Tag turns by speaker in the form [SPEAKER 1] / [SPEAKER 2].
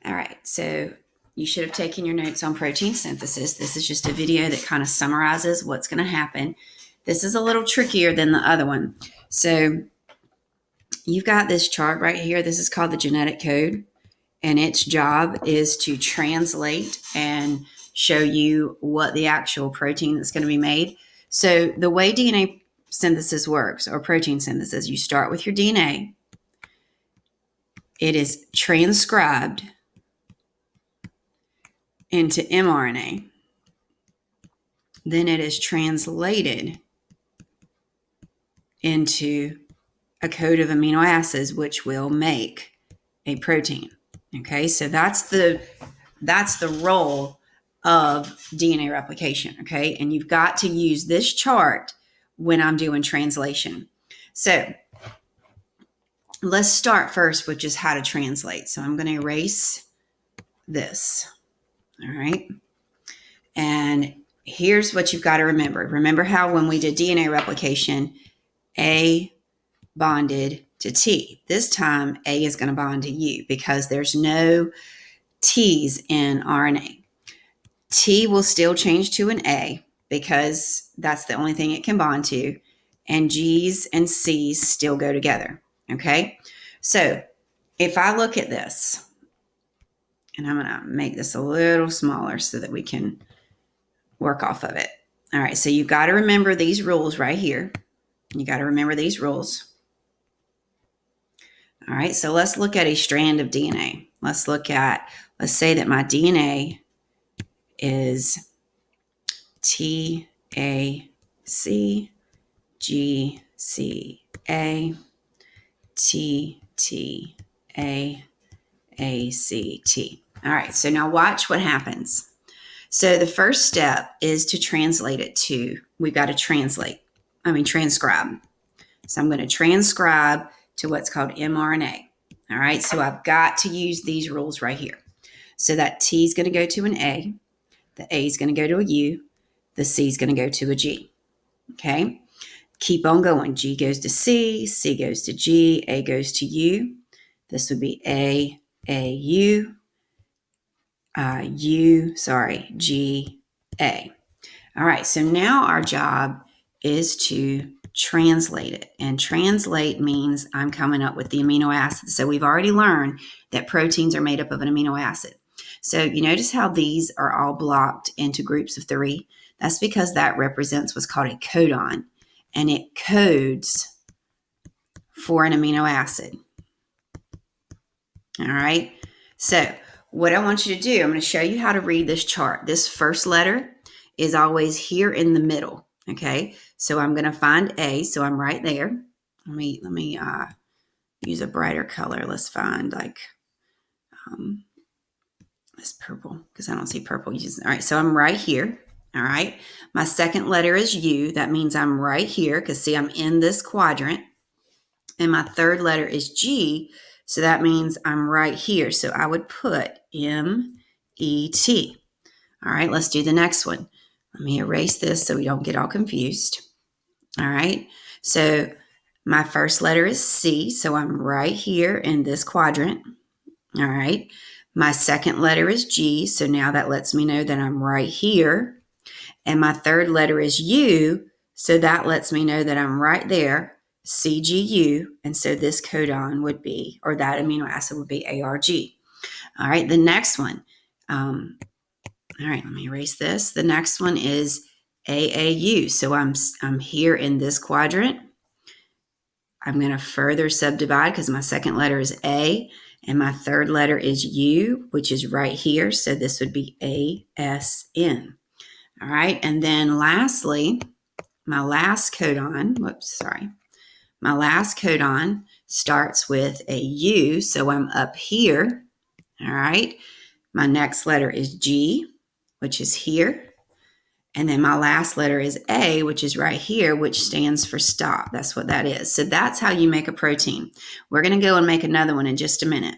[SPEAKER 1] All right, so you should have taken your notes on protein synthesis. This is just a video that kind of summarizes what's going to happen. This is a little trickier than the other one. So you've got this chart right here. This is called the genetic code, and its job is to translate and show you what the actual protein that's going to be made. So the way DNA synthesis works, or protein synthesis, you start with your DNA. It is transcribed into mRNA. Then it is translated into a code of amino acids, which will make a protein. Okay, so that's the role of DNA replication. Okay, and you've got to use this chart when I'm doing translation. So let's start first with just how to translate. So I'm going to erase this. All right, and here's what you've got to remember. Remember how when we did DNA replication, A bonded to T. This time, A is going to bond to U because there's no T's in RNA. T will still change to an A because that's the only thing it can bond to. And G's and C's still go together. Okay? So if I look at this, and I'm going to make this a little smaller so that we can work off of it. All right, so you've got to remember these rules right here. You got to remember these rules. All right, so let's look at a strand of DNA. Let's say that my DNA is TAC, GCA, TTA, ACT. All right, so now watch what happens. So the first step is to translate it to, we've got to transcribe. So I'm going to transcribe to what's called mRNA. All right, so I've got to use these rules right here. So that T is going to go to an A, the A is going to go to a U, the C is going to go to a G. Okay, keep on going. G goes to C, C goes to G, A goes to U. This would be A, U, G, A. All right, so now our job is to translate it. And translate means I'm coming up with the amino acid. So we've already learned that proteins are made up of an amino acid. So you notice how these are all blocked into groups of 3? That's because that represents what's called a codon, and it codes for an amino acid. All right, so what I want you to do, I'm going to show you how to read this chart. This first letter is always here in the middle. Okay, so I'm going to find A, so I'm right there. Let me use a brighter color. Let's find like this purple, because I don't see purple. All right, so I'm right here. All right, my second letter is U. That means I'm right here, because see, I'm in this quadrant. And my third letter is G, so that means I'm right here. So I would put M-E-T. All right, let's do the next one. Let me erase this so we don't get all confused. All right, so my first letter is C, so I'm right here in this quadrant. All right, my second letter is G, so now that lets me know that I'm right here. And my third letter is U, so that lets me know that I'm right there, CGU, and so this codon would be, or that amino acid would be ARG. All right, the next one. All right, let me erase this. The next one is AAU. So I'm here in this quadrant. I'm going to further subdivide because my second letter is A and my third letter is U, which is right here. So this would be ASN. All right, and then lastly, my last codon starts with a U. So I'm up here. All right, my next letter is G, which is here. And then my last letter is A, which is right here, which stands for stop. That's what that is. So that's how you make a protein. We're going to go and make another one in just a minute.